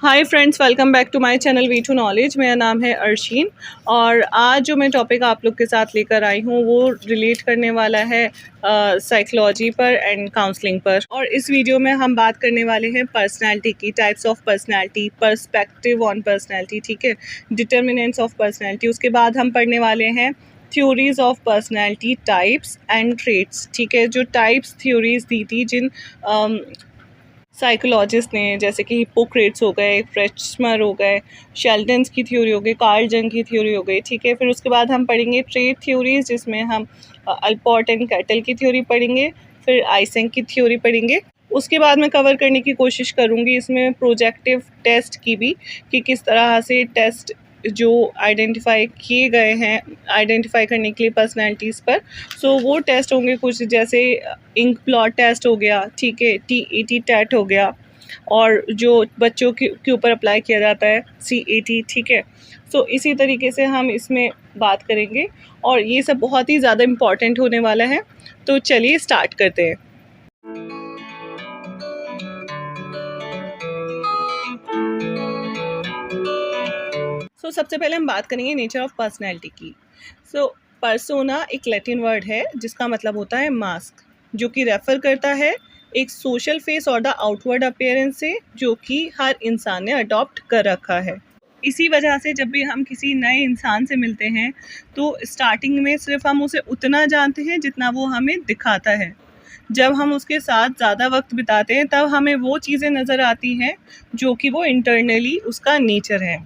Hi friends, welcome back to my channel we to knowledge. मेरा नाम है अर्शीन और आज जो मैं टॉपिक आप लोग के साथ लेकर आई हूँ वो रिलेट करने वाला है साइकोलॉजी पर एंड काउंसलिंग पर। और इस वीडियो में हम बात करने वाले हैं पर्सनालिटी की, types of personality, perspective on personality, ठीक है, डिटर्मिनेंट्स ऑफ पर्सनालिटी। उसके बाद हम पढ़ने वाले हैं theories of personality, types and traits, ठीक है। जो टाइप्स थ्योरीज दी थी जिन साइकोलॉजिस्ट ने, जैसे कि हिप्पोक्रेट्स हो गए, फ्रेशमर हो गए, शेल्डन्स की थ्योरी हो गई, कार्ल जंग की थ्योरी हो गई, ठीक है। फिर उसके बाद हम पढ़ेंगे ट्रेट थ्योरीज, जिसमें हम अल्पोर्ट एंड कैटल की थ्योरी पढ़ेंगे, फिर आइसेंक की थ्योरी पढ़ेंगे। उसके बाद मैं कवर करने की कोशिश करूँगी इसमें प्रोजेक्टिव टेस्ट की भी, कि किस तरह से टेस्ट जो आइडेंटिफाई किए गए हैं आइडेंटिफाई करने के लिए पर्सनैलिटीज़ पर। सो वो टेस्ट होंगे कुछ, जैसे इंक ब्लॉट टेस्ट हो गया, ठीक है, TET टैट हो गया, और जो बच्चों के ऊपर अप्लाई किया जाता है CAT, ठीक है। सो इसी तरीके से हम इसमें बात करेंगे और ये सब बहुत ही ज़्यादा इम्पॉर्टेंट होने वाला है। तो चलिए स्टार्ट करते हैं। सबसे पहले हम बात करेंगे नेचर ऑफ पर्सनैलिटी की। पर्सोना एक लैटिन वर्ड है जिसका मतलब होता है मास्क, जो कि रेफर करता है एक सोशल फेस और द आउटवर्ड अपीयरेंस से, जो कि हर इंसान ने अडॉप्ट कर रखा है। इसी वजह से जब भी हम किसी नए इंसान से मिलते हैं तो स्टार्टिंग में सिर्फ हम उसे उतना जानते हैं जितना वो हमें दिखाता है। जब हम उसके साथ ज़्यादा वक्त बिताते हैं तब हमें वो चीज़ें नज़र आती हैं जो कि वो इंटरनली उसका नेचर है।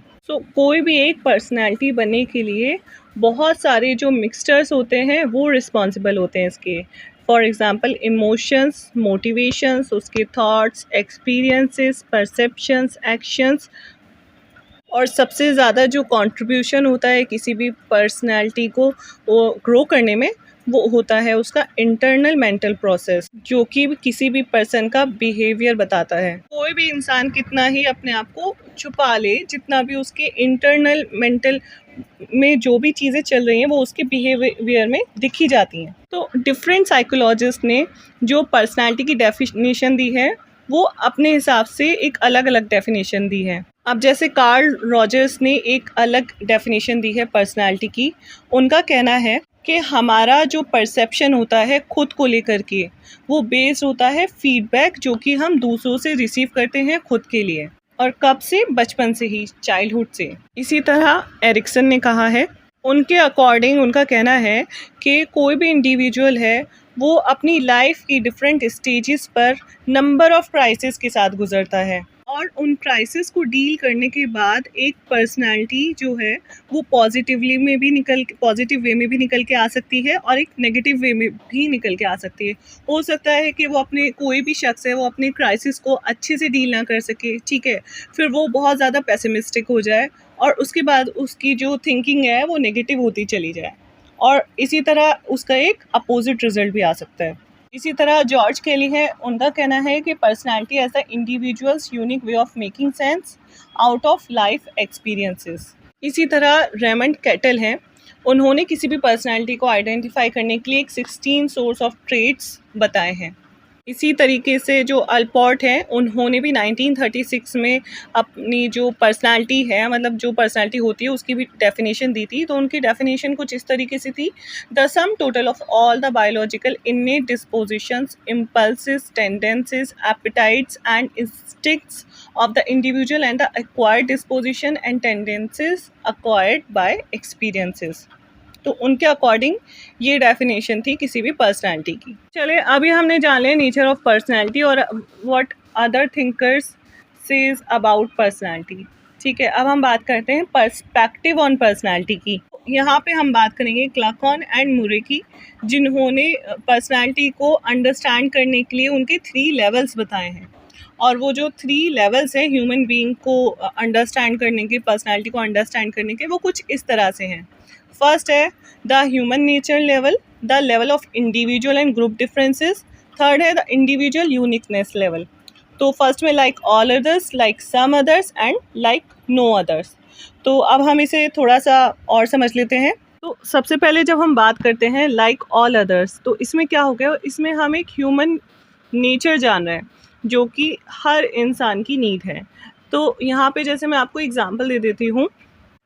कोई भी एक पर्सनैलिटी बनने के लिए बहुत सारे जो मिक्सचर्स होते हैं वो रिस्पॉन्सिबल होते हैं इसके। फॉर एग्ज़ाम्पल इमोशंस, मोटिवेशंस, उसके थॉट्स, एक्सपीरियंसेस, परसेप्शंस, एक्शंस, और सबसे ज़्यादा जो कंट्रीब्यूशन होता है किसी भी पर्सनैलिटी को वो ग्रो करने में, वो होता है उसका इंटरनल मेंटल प्रोसेस, जो कि किसी भी पर्सन का बिहेवियर बताता है। कोई भी इंसान कितना ही अपने आप को छुपा ले, जितना भी उसके इंटरनल मेंटल में जो भी चीज़ें चल रही हैं वो उसके बिहेवियर में दिखी जाती हैं। तो डिफरेंट साइकोलॉजिस्ट ने जो पर्सनैलिटी की डेफिनेशन दी है वो अपने हिसाब से एक अलग अलग डेफिनेशन दी है। अब जैसे कार्ल रॉजर्स ने एक अलग डेफिनेशन दी है पर्सनालिटी की। उनका कहना है कि हमारा जो परसेप्शन होता है खुद को लेकर के, वो बेस्ड होता है फीडबैक जो कि हम दूसरों से रिसीव करते हैं खुद के लिए, और कब से, बचपन से ही, चाइल्डहुड से। इसी तरह एरिक्सन ने कहा है, उनके अकॉर्डिंग उनका कहना है कि कोई भी इंडिविजुअल है वो अपनी लाइफ की डिफरेंट स्टेजेस पर नंबर ऑफ क्राइसिस के साथ गुजरता है, और उन क्राइसिस को डील करने के बाद एक पर्सनालिटी जो है वो पॉजिटिव वे में भी निकल के आ सकती है और एक नेगेटिव वे में भी निकल के आ सकती है। हो सकता है कि वो अपने, कोई भी शख्स है वो अपने क्राइसिस को अच्छे से डील ना कर सके, ठीक है, फिर वो बहुत ज़्यादा पेसिमिस्टिक हो जाए और उसके बाद उसकी जो थिंकिंग है वो नेगेटिव होती चली जाए, और इसी तरह उसका एक अपोजिट रिजल्ट भी आ सकता है। इसी तरह जॉर्ज केली है, उनका कहना है कि personality as the individuals unique way of making sense out of life experiences. इसी तरह रेमंड कैटल हैं, उन्होंने किसी भी पर्सनालिटी को आइडेंटिफाई करने के लिए एक 16 सोर्स ऑफ ट्रेट्स बताए हैं। इसी तरीके से जो अल्पोर्ट हैं, उन्होंने भी 1936 में अपनी जो पर्सनालिटी है, मतलब जो पर्सनालिटी होती है उसकी भी डेफिनेशन दी थी। तो उनकी डेफिनेशन कुछ इस तरीके से थी, the sum total of all the biological innate dispositions, impulses, tendencies, aptitudes and instincts of the individual and the acquired disposition and tendencies acquired by experiences। तो उनके अकॉर्डिंग ये डेफिनेशन थी किसी भी पर्सनालिटी की। चलिए अभी हमने जान लिया नेचर ऑफ पर्सनालिटी और what other thinkers says about personality, ठीक है। अब हम बात करते हैं पर्सपेक्टिव ऑन पर्सनालिटी की। यहाँ पे हम बात करेंगे क्लाकॉन एंड मुरे की, जिन्होंने पर्सनालिटी को अंडरस्टैंड करने के लिए उनके 3 लेवल्स बताए हैं। और वो जो 3 लेवल्स हैं ह्यूमन बीइंग को अंडरस्टैंड करने के, पर्सनालिटी को अंडरस्टैंड करने के, वो कुछ इस तरह से हैं। फर्स्ट है the human nature level, the level of individual and group differences. Third है द इंडिविजुअल यूनिकनेस लेवल। तो फर्स्ट में like all others, like some others and like no others. तो अब हम इसे थोड़ा सा और समझ लेते हैं। तो सबसे पहले जब हम बात करते हैं लाइक ऑल अदर्स, तो इसमें क्या हो गया, इसमें हम एक ह्यूमन नेचर जान रहे हैं जो कि हर इंसान की नीड है। तो यहाँ पे जैसे मैं आपको एग्जांपल दे देती हूँ,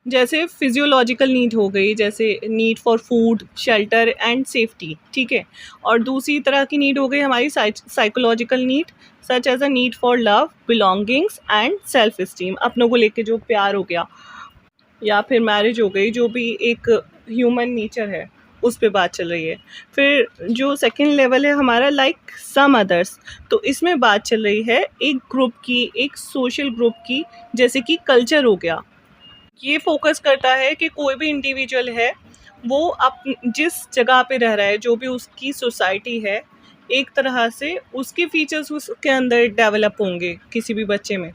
जैसे फिजियोलॉजिकल नीड हो गई, जैसे need for food, shelter and safety, ठीक है। और दूसरी तरह की नीड हो गई हमारी psychological need, such as a need for love, belongings and self esteem, अपनों को लेके जो प्यार हो गया, या फिर मैरिज हो गई, जो भी एक ह्यूमन नेचर है उस पे बात चल रही है। फिर जो सेकंड लेवल है हमारा लाइक सम अदर्स, तो इसमें बात चल रही है एक ग्रुप की, एक सोशल ग्रुप की, जैसे कि कल्चर हो गया। ये फोकस करता है कि कोई भी इंडिविजुअल है वो जिस जगह पे रह रहा है, जो भी उसकी सोसाइटी है, एक तरह से उसके फीचर्स उसके अंदर डेवलप होंगे किसी भी बच्चे में।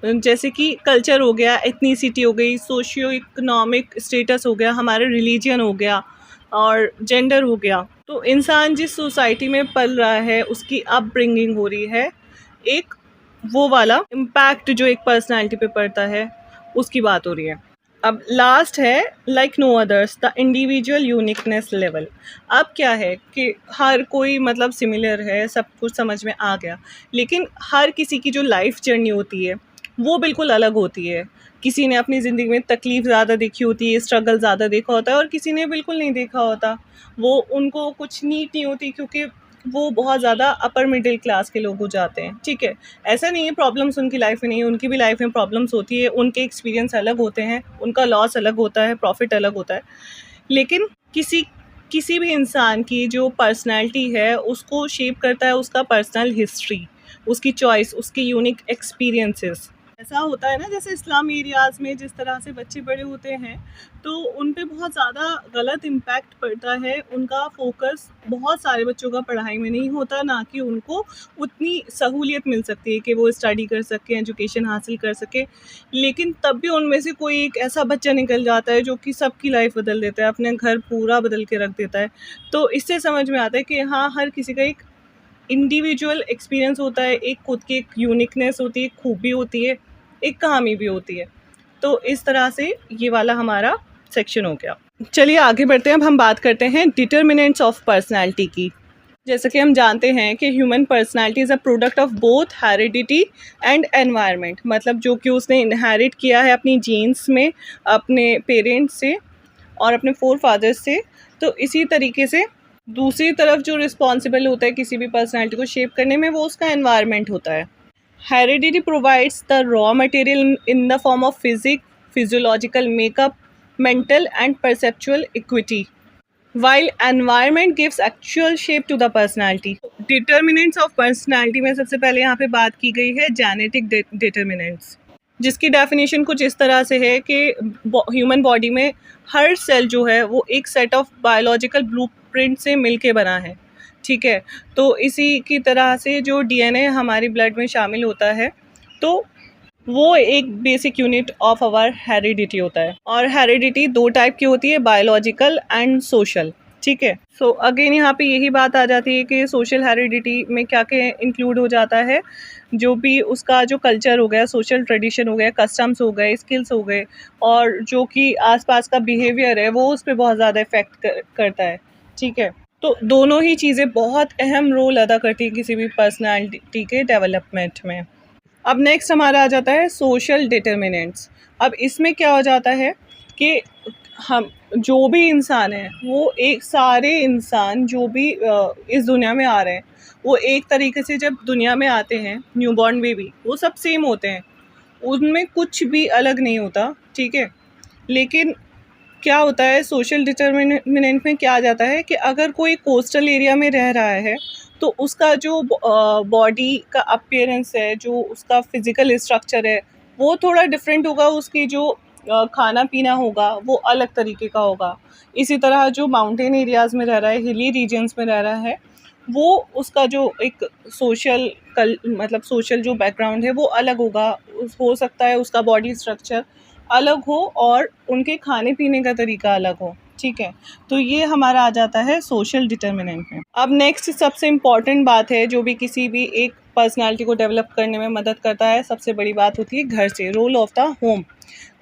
जैसे कि कल्चर हो गया, एथनिसिटी हो गई, सोशियो इकोनॉमिक स्टेटस हो गया, हमारा रिलीजन हो गया और जेंडर हो गया। तो इंसान जिस सोसाइटी में पल रहा है, उसकी अपब्रिंगिंग हो रही है, एक वो वाला इम्पैक्ट जो एक पर्सनालिटी पे पड़ता है, उसकी बात हो रही है। अब लास्ट है like no others, the individual uniqueness level. अब क्या है कि हर कोई मतलब सिमिलर है, सब कुछ समझ में आ गया, लेकिन हर किसी की जो लाइफ जर्नी होती है वो बिल्कुल अलग होती है। किसी ने अपनी ज़िंदगी में तकलीफ़ ज़्यादा देखी होती है, स्ट्रगल ज़्यादा देखा होता है, और किसी ने बिल्कुल नहीं देखा होता। वो उनको कुछ नीड नहीं होती, क्योंकि वो बहुत ज़्यादा अपर मिडिल क्लास के लोग हो जाते हैं, ठीक है। ऐसा नहीं है प्रॉब्लम्स उनकी लाइफ में नहीं है, उनकी भी लाइफ में प्रॉब्लम्स होती है, उनके एक्सपीरियंस अलग होते हैं, उनका लॉस अलग होता है, प्रॉफिट अलग होता है। लेकिन किसी किसी भी इंसान की जो पर्सनैलिटी है उसको शेप करता है उसका पर्सनल हिस्ट्री, उसकी चॉइस, उसके यूनिक एक्सपीरियंसेस। ऐसा होता है ना, जैसे इस्लामी एरियाज़ में जिस तरह से बच्चे बड़े होते हैं, तो उन पे बहुत ज़्यादा गलत इम्पैक्ट पड़ता है। उनका फोकस बहुत सारे बच्चों का पढ़ाई में नहीं होता, ना कि उनको उतनी सहूलियत मिल सकती है कि वो स्टडी कर सकें, एजुकेशन हासिल कर सकें। लेकिन तब भी उनमें से कोई एक ऐसा बच्चा निकल जाता है जो कि सबकी लाइफ बदल देता है, अपने घर पूरा बदल के रख देता है। तो इससे समझ में आता है कि हाँ, हर किसी का एक इंडिविजुअल एक्सपीरियंस होता है, एक खुद की एक यूनिकनेस होती है, खूबी होती है, एक कहानी भी होती है। तो इस तरह से ये वाला हमारा सेक्शन हो गया। चलिए आगे बढ़ते हैं। अब हम बात करते हैं डिटर्मिनेंट्स ऑफ पर्सनैलिटी की। जैसे कि हम जानते हैं कि human personality is a product of both heredity and environment, मतलब जो कि उसने इनहेरिट किया है अपनी जीन्स में, अपने पेरेंट्स से और अपने फोर फादर्स से। तो इसी तरीके से दूसरी तरफ जो रिस्पॉन्सिबल होता है किसी भी पर्सनैलिटी को शेप करने में, वो उसका एनवायरनमेंट होता है। Heredity provides the raw material in the form of physiological makeup, mental and perceptual equity, while environment gives actual shape to the personality. Determinants of personality में सबसे पहले यहाँ पे बात की गई है जेनेटिक डिटर्मिनेंट्स, जिसकी डेफिनेशन कुछ इस तरह से है कि ह्यूमन बॉडी में हर सेल जो है वो एक सेट ऑफ बायोलॉजिकल ब्लूप्रिंट से मिलके बना है, ठीक है। तो इसी की तरह से जो डीएनए हमारी ब्लड में शामिल होता है, तो वो एक basic unit of our heredity होता है। और हेरिडिटी दो टाइप की होती है, बायोलॉजिकल एंड सोशल, ठीक है। सो अगेन यहाँ पे यही बात आ जाती है कि सोशल हेरिडिटी में क्या क्या इंक्लूड हो जाता है, जो भी उसका जो कल्चर हो गया, सोशल ट्रेडिशन हो गया, कस्टम्स हो गए, स्किल्स हो गए, और जो कि आसपास का बिहेवियर है वो उस पर बहुत ज़्यादा इफेक्ट करता है, ठीक है। तो दोनों ही चीज़ें बहुत अहम रोल अदा करती हैं किसी भी पर्सनालिटी के डेवलपमेंट में। अब नेक्स्ट हमारा आ जाता है सोशल डिटर्मिनेंट्स। अब इसमें क्या हो जाता है कि हम जो भी इंसान है, वो एक सारे इंसान जो भी इस दुनिया में आ रहे हैं, वो एक तरीके से जब दुनिया में आते हैं, न्यूबॉर्न बेबी, वो सब सेम होते हैं, उनमें कुछ भी अलग नहीं होता, ठीक है। लेकिन क्या होता है सोशल डिटर्मिनेंट में, क्या आ जाता है कि अगर कोई कोस्टल एरिया में रह रहा है, तो उसका जो बॉडी का अपीयरेंस है, जो उसका फिज़िकल स्ट्रक्चर है, वो थोड़ा डिफरेंट होगा, उसकी जो खाना पीना होगा वो अलग तरीके का होगा। इसी तरह जो माउंटेन एरियाज़ में रह रहा है, हिली रीजन्स में रह रहा है, वो उसका जो एक मतलब सोशल जो बैकग्राउंड है वो अलग होगा। हो सकता है उसका बॉडी स्ट्रक्चर अलग हो और उनके खाने पीने का तरीका अलग हो, ठीक है। तो ये हमारा आ जाता है सोशल डिटर्मिनेंट में। अब नेक्स्ट सबसे इम्पॉर्टेंट बात है, जो भी किसी भी एक पर्सनालिटी को डेवलप करने में मदद करता है, सबसे बड़ी बात होती है घर से, रोल ऑफ द होम।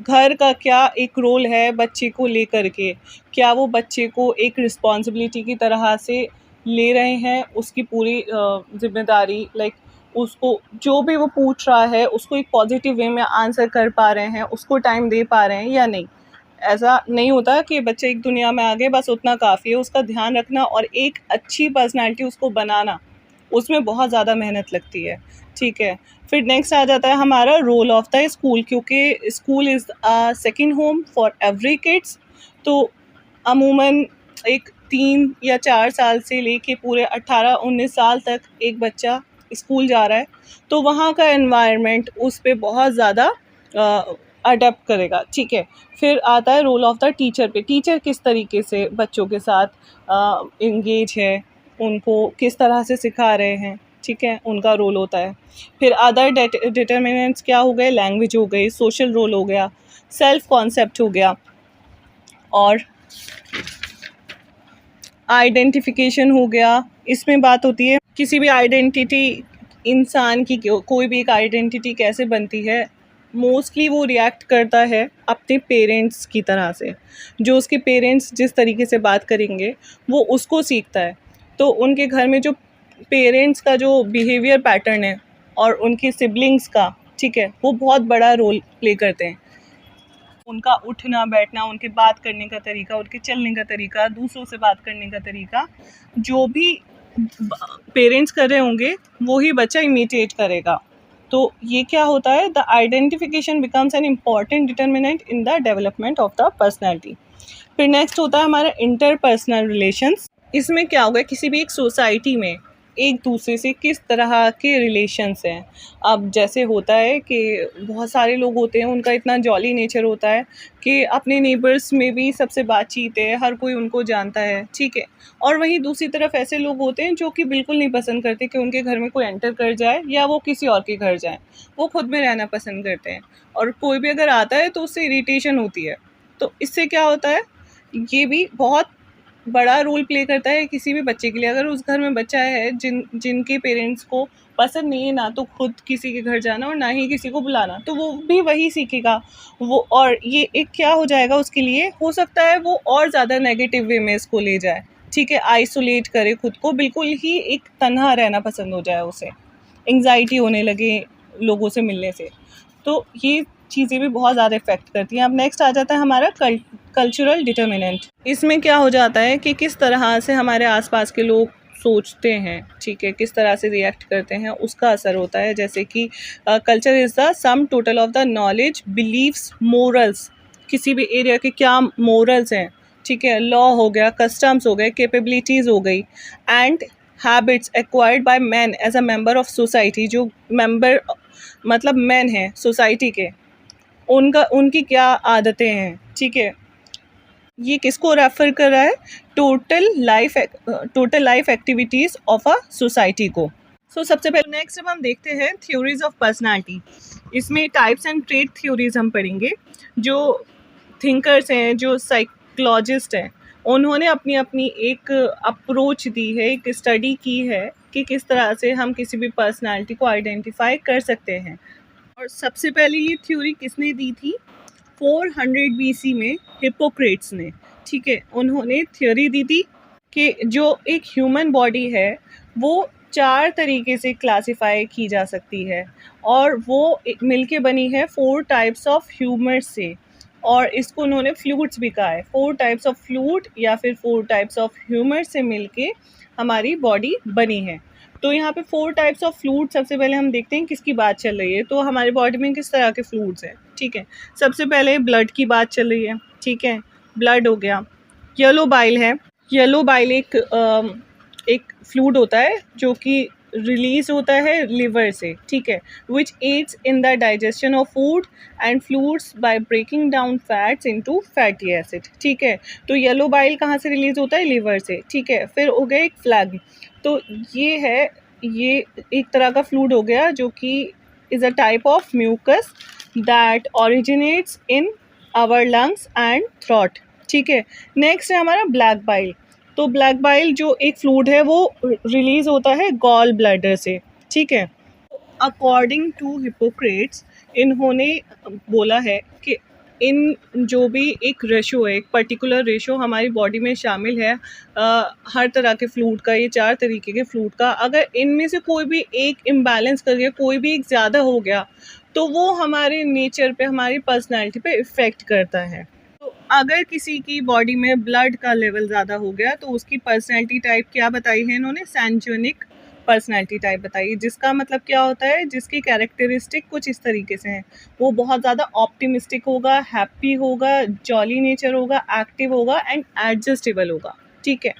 घर का क्या एक रोल है बच्चे को लेकर के, क्या वो बच्चे को एक रिस्पॉन्सिबिलिटी की तरह से ले रहे हैं, उसकी पूरी जिम्मेदारी, लाइक उसको जो भी वो पूछ रहा है उसको एक पॉजिटिव वे में आंसर कर पा रहे हैं, उसको टाइम दे पा रहे हैं या नहीं। ऐसा नहीं होता कि बच्चे एक दुनिया में आ गए बस उतना काफ़ी है, उसका ध्यान रखना और एक अच्छी पर्सनैलिटी उसको बनाना, उसमें बहुत ज़्यादा मेहनत लगती है, ठीक है। फिर नेक्स्ट आ जाता है हमारा रोल ऑफ द स्कूल, क्योंकि school is a second home for every kids. तो अमूमन एक 3 या 4 साल से लेके पूरे 18-19 साल तक एक बच्चा स्कूल जा रहा है, तो वहाँ का एनवायरनमेंट उस पे बहुत ज़्यादा अडेप्ट करेगा, ठीक है। फिर आता है रोल ऑफ द टीचर पे, टीचर किस तरीके से बच्चों के साथ इंगेज है, उनको किस तरह से सिखा रहे हैं, ठीक है, उनका रोल होता है। फिर अदर डिटर्मिनेंट्स क्या हो गए, लैंग्वेज हो गई, सोशल रोल हो गया, सेल्फ कॉन्सेप्ट हो गया, और आइडेंटिफिकेशन हो गया। इसमें बात होती है किसी भी आइडेंटिटी, इंसान की कोई भी एक आइडेंटिटी कैसे बनती है, मोस्टली वो रिएक्ट करता है अपने पेरेंट्स की तरह से। जो उसके पेरेंट्स जिस तरीके से बात करेंगे वो उसको सीखता है। तो उनके घर में जो पेरेंट्स का जो बिहेवियर पैटर्न है और उनके सिबलिंग्स का, ठीक है, वो बहुत बड़ा रोल प्ले करते हैं। उनका उठना बैठना, उनके बात करने का तरीका, उनके चलने का तरीका, दूसरों से बात करने का तरीका, जो भी पेरेंट्स कर रहे होंगे वो ही बच्चा इमिटेट करेगा। तो ये क्या होता है, the identification becomes an important determinant in the development of the personality. फिर नेक्स्ट होता है हमारा इंटरपर्सनल रिलेशंस। इसमें क्या होगा, किसी भी एक सोसाइटी में एक दूसरे से किस तरह के रिलेशंस हैं। अब जैसे होता है कि बहुत सारे लोग होते हैं, उनका इतना जॉली नेचर होता है कि अपने नेबर्स में भी सबसे बातचीत है, हर कोई उनको जानता है, ठीक है। और वहीं दूसरी तरफ ऐसे लोग होते हैं जो कि बिल्कुल नहीं पसंद करते कि उनके घर में कोई एंटर कर जाए या वो किसी और के घर जाए, वो खुद में रहना पसंद करते हैं, और कोई भी अगर आता है तो उससे इरिटेशन होती है। तो इससे क्या होता है, ये भी बहुत बड़ा रोल प्ले करता है किसी भी बच्चे के लिए। अगर उस घर में बच्चा है जिनके पेरेंट्स को पसंद नहीं है ना तो खुद किसी के घर जाना और ना ही किसी को बुलाना, तो वो भी वही सीखेगा वो। और ये एक क्या हो जाएगा उसके लिए, हो सकता है वो और ज़्यादा नेगेटिव वे में इसको ले जाए, ठीक है, आइसोलेट करे खुद को, बिल्कुल ही एक तन्हा रहना पसंद हो जाए उसे, एंग्जाइटी होने लगे लोगों से मिलने से। तो ये चीज़ें भी बहुत ज़्यादा इफ़ेक्ट करती हैं। अब नेक्स्ट आ जाता है हमारा कल्चरल डिटर्मिनेंट। इसमें क्या हो जाता है कि किस तरह से हमारे आसपास के लोग सोचते हैं, ठीक है, किस तरह से रिएक्ट करते हैं, उसका असर होता है। जैसे कि culture is the sum total of the knowledge, beliefs, morals, किसी भी एरिया के क्या मोरल्स हैं, ठीक है, लॉ हो गया, कस्टम्स हो गए, कैपेबिलिटीज़ हो गई, and habits acquired by man as a member of society. जो मेंबर मतलब मैन हैं सोसाइटी के, उनकी क्या आदतें हैं, ठीक है। ये किसको रेफर कर रहा है, total life activities of a society को। सो सबसे पहले नेक्स्ट अब हम देखते हैं थ्योरीज ऑफ पर्सनालिटी। इसमें टाइप्स एंड ट्रेट थ्योरीज हम पढ़ेंगे। जो थिंकर्स हैं, जो साइकोलॉजिस्ट हैं, उन्होंने अपनी अपनी एक अप्रोच दी है, एक स्टडी की है कि किस तरह से हम किसी भी पर्सनालिटी को आइडेंटिफाई कर सकते हैं। और सबसे पहले ये थ्योरी किसने दी थी, 400 BC में हिप्पोक्रेट्स ने, ठीक है। उन्होंने थ्योरी दी थी कि जो एक ह्यूमन बॉडी है वो 4 तरीके से क्लासिफाई की जा सकती है, और वो मिलके बनी है 4 टाइप्स ऑफ ह्यूमर से, और इसको उन्होंने फ्लूइड्स भी कहा है। 4 टाइप्स ऑफ फ्लूइड या फिर 4 टाइप्स ऑफ ह्यूमर से मिलके हमारी बॉडी बनी है। तो यहाँ पे 4 टाइप्स ऑफ फ्लूइड, सबसे पहले हम देखते हैं किसकी बात चल रही है। तो हमारी बॉडी में किस तरह के फ्लूइड्स हैं, ठीक है। सबसे पहले ब्लड की बात चल रही है, ठीक है, ब्लड हो गया। येलो बाइल है, येलो बाइल एक फ्लूइड होता है जो कि रिलीज होता है लिवर से, ठीक है, which aids in the digestion of food and fluids by breaking down fats into fatty acid, ठीक है। तो येलो बाइल कहाँ से रिलीज होता है, लिवर से, ठीक है। फिर हो गया एक फ्लैग, तो ये एक तरह का फ्लूइड हो गया जो कि is a type of mucus that originates in our lungs and throat, ठीक है। नेक्स्ट है हमारा ब्लैक बाइल। तो ब्लैक बाइल जो एक फ्लूइड है वो रिलीज होता है गॉल ब्लैडर से, ठीक है। अकॉर्डिंग टू हिप्पोक्रेट्स, इन्होंने बोला है कि इन जो भी एक रेशो है, एक पर्टिकुलर रेशो हमारी बॉडी में शामिल है हर तरह के फ्लूइड का, ये 4 तरीके के फ्लूइड का, अगर इनमें से कोई भी एक इम्बैलेंस कर गया, कोई भी एक ज़्यादा हो गया, तो वो हमारे नेचर पे, हमारी पर्सनैलिटी पे इफ़ेक्ट करता है। तो अगर किसी की बॉडी में ब्लड का लेवल ज़्यादा हो गया तो उसकी पर्सनैलिटी टाइप क्या बताई है इन्होंने? सैंजोनिक पर्सनैलिटी टाइप बताई, जिसका मतलब क्या होता है, जिसकी कैरेक्टरिस्टिक कुछ इस तरीके से हैं। वो बहुत ज़्यादा ऑप्टिमिस्टिक होगा, हैप्पी होगा, जॉली नेचर होगा, एक्टिव होगा एंड एडजस्टेबल होगा, ठीक है।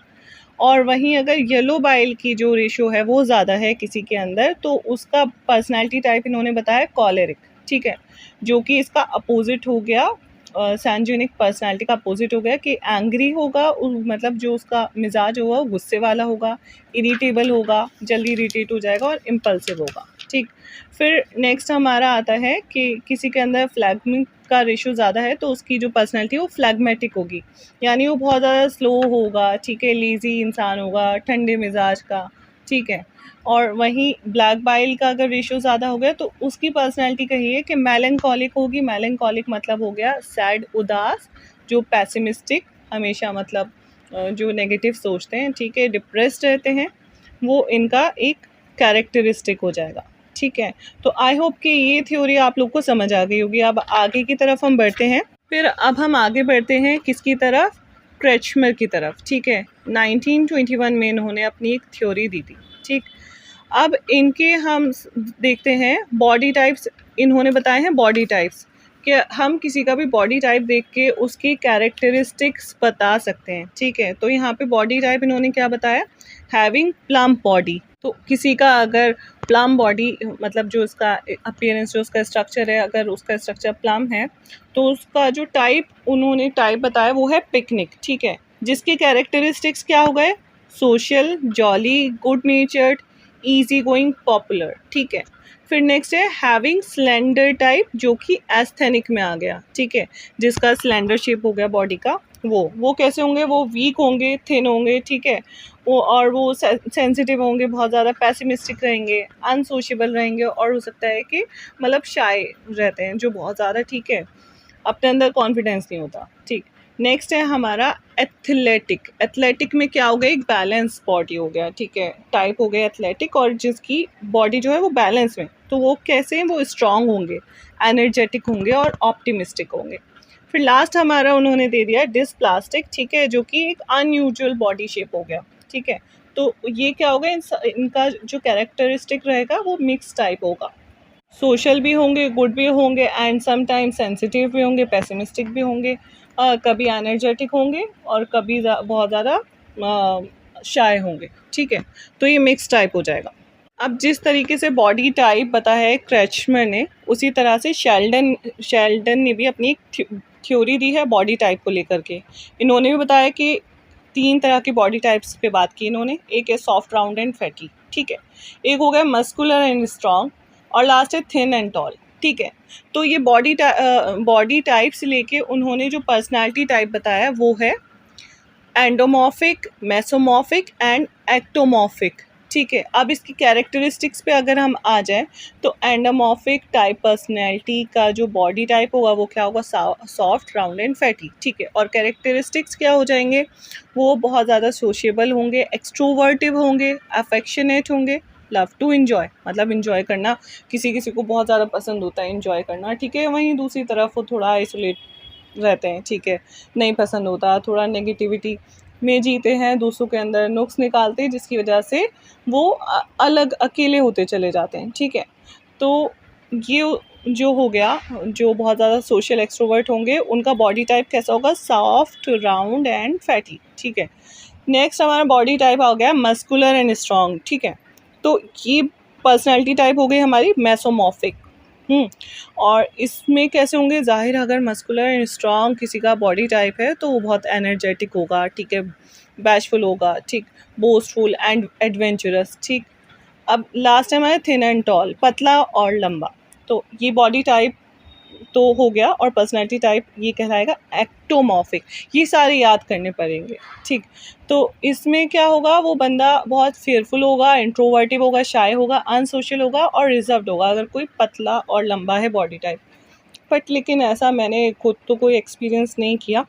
और वहीं अगर येलो बाइल की जो रेशो है वो ज़्यादा है किसी के अंदर, तो उसका पर्सनैलिटी टाइप इन्होंने बताया कॉलेरिक, ठीक है, जो कि इसका अपोजिट हो गया, सैंजोनिक पर्सनैलिटी का अपोजिट हो गया कि एंग्री होगा, मतलब जो उसका मिजाज होगा वो गुस्से वाला होगा, इरिटेबल होगा, जल्दी इरिटेट हो जाएगा और इम्पल्सिव होगा, ठीक। फिर नेक्स्ट हमारा आता है कि किसी के अंदर फ्लैगमिक का रेशो ज़्यादा है तो उसकी जो पर्सनैलिटी है वो फ्लैगमेटिक होगी, यानी वो बहुत ज़्यादा स्लो होगा, ठीक है, लेज़ी इंसान होगा, ठंडे मिजाज का, ठीक है। और वहीं ब्लैक बाइल का अगर रेशो ज़्यादा हो गया तो उसकी पर्सनैलिटी कही है कि मेलंकॉलिक होगी। मेलंकॉलिक मतलब हो गया सैड, उदास, जो पैसिमिस्टिक, हमेशा मतलब जो नेगेटिव सोचते हैं, ठीक है, डिप्रेस्ड रहते हैं, वो इनका एक कैरेक्टरिस्टिक हो जाएगा, ठीक है। तो आई होप कि ये थ्योरी आप लोग को समझ आ गई होगी। अब आगे की तरफ हम बढ़ते हैं। फिर अब हम आगे बढ़ते हैं किसकी तरफ? क्रेचमर की तरफ, ठीक है। 1921 में इन्होंने अपनी एक थ्योरी दी थी, ठीक। अब इनके हम देखते हैं बॉडी टाइप्स, इन्होंने बताए हैं बॉडी टाइप्स, कि हम किसी का भी बॉडी टाइप देख के उसकी कैरेक्टरिस्टिक्स बता सकते हैं, ठीक है। तो यहाँ पे बॉडी टाइप इन्होंने क्या बताया? Having plum body. तो किसी का अगर प्लम बॉडी, मतलब जो उसका अपीयरेंस, जो उसका स्ट्रक्चर है, अगर उसका स्ट्रक्चर प्लम है तो उसका जो टाइप उन्होंने टाइप बताया वो है पिकनिक, ठीक है। जिसके कैरेक्टरिस्टिक्स क्या हो गए? Social, jolly, good नेचर्ड, easy going, popular, ठीक है। फिर नेक्स्ट है हैविंग स्लेंडर टाइप, जो कि एस्थेनिक में आ गया, ठीक है, जिसका स्लेंडर शेप हो गया बॉडी का। वो कैसे होंगे? वो वीक होंगे, थिन होंगे, ठीक है, वो सेंसिटिव होंगे, बहुत ज़्यादा पैसिमिस्टिक रहेंगे, अनसोशेबल रहेंगे, और हो सकता है कि मतलब शाय रहते हैं जो बहुत ज़्यादा, ठीक है, अपने अंदर कॉन्फिडेंस नहीं होता, ठीक। नेक्स्ट है हमारा एथलेटिक। एथलेटिक में क्या हो गया? एक बैलेंस बॉडी हो गया, ठीक है, टाइप हो गया एथलेटिक, और जिसकी बॉडी जो है वो बैलेंस में, तो वो कैसे हैं? वो स्ट्रांग होंगे, एनर्जेटिक होंगे और ऑप्टिमिस्टिक होंगे। फिर लास्ट हमारा उन्होंने दे दिया डिस्प्लास्टिक, ठीक है, जो कि एक अनयूजुअल बॉडी शेप हो गया, ठीक है। तो ये क्या होगा? इनका जो कैरेक्टरिस्टिक रहेगा वो मिक्स टाइप होगा, सोशल भी होंगे, गुड भी होंगे एंड समटाइम्स सेंसिटिव भी होंगे, पेसिमिस्टिक भी होंगे, कभी एनर्जेटिक होंगे और कभी बहुत ज़्यादा शाय होंगे, ठीक है। तो ये मिक्स टाइप हो जाएगा। अब जिस तरीके से बॉडी टाइप बताया है क्रेचमर ने, उसी तरह से शेल्डन ने भी अपनी एक थ्योरी दी है बॉडी टाइप को लेकर के। इन्होंने भी बताया कि 3 तरह के बॉडी टाइप्स पे बात की इन्होंने। एक है सॉफ्ट, राउंड एंड फैटी, ठीक है। एक हो गया मस्कुलर एंड स्ट्रॉन्ग, और लास्ट है थिन एंड टॉल, ठीक है। तो ये बॉडी टाइप से लेके उन्होंने जो पर्सनालिटी टाइप बताया वो है एंडोमॉर्फिक, मेसोमॉर्फिक एंड एक्टोमॉर्फिक, ठीक है। अब इसकी कैरेक्टरिस्टिक्स पे अगर हम आ जाएं तो एंडोमॉर्फिक टाइप पर्सनैलिटी का जो बॉडी टाइप होगा वो क्या होगा? सॉफ्ट, राउंड एंड फैटी, ठीक है। और कैरेक्टरिस्टिक्स क्या हो जाएंगे? वो बहुत ज़्यादा सोशेबल होंगे, एक्सट्रोवर्टिव होंगे, अफेक्शनेट होंगे, लव टू इन्जॉय, मतलब इन्जॉय करना, किसी किसी को बहुत ज़्यादा पसंद होता है इन्जॉय करना, ठीक है। वहीं दूसरी तरफ वो थोड़ा आइसोलेट रहते हैं, ठीक है, नहीं पसंद होता, थोड़ा नेगेटिविटी में जीते हैं, दूसरों के अंदर नुक्स निकालते हैं, जिसकी वजह से वो अलग अकेले होते चले जाते हैं, ठीक है। तो ये जो हो गया, जो बहुत ज़्यादा सोशल एक्सट्रोवर्ट होंगे उनका बॉडी टाइप कैसा होगा? सॉफ्ट, राउंड एंड फैटी, ठीक है। नेक्स्ट हमारा बॉडी टाइप आ गया मस्कुलर एंड स्ट्रॉन्ग, ठीक है। तो ये पर्सनैलिटी टाइप हो गई हमारी मेसोमॉर्फिक। और इसमें कैसे होंगे? ज़ाहिर अगर मस्कुलर एंड स्ट्रॉन्ग किसी का बॉडी टाइप है तो वो बहुत एनर्जेटिक होगा, ठीक है, बैशफुल होगा, ठीक, बोस्टफुल एंड एडवेंचरस, ठीक। अब लास्ट है हमारे थिन एंड टॉल, पतला और लंबा। तो ये बॉडी टाइप तो हो गया, और पर्सनैलिटी टाइप ये कहलाएगा एक्टोमॉर्फिक। ये सारे याद करने पड़ेंगे, ठीक। तो इसमें क्या होगा? वो बंदा बहुत फेयरफुल होगा, इंट्रोवर्टिव होगा, शाय होगा, अनसोशल होगा और रिजर्व्ड होगा, अगर कोई पतला और लंबा है बॉडी टाइप। बट लेकिन ऐसा मैंने खुद तो कोई एक्सपीरियंस नहीं किया।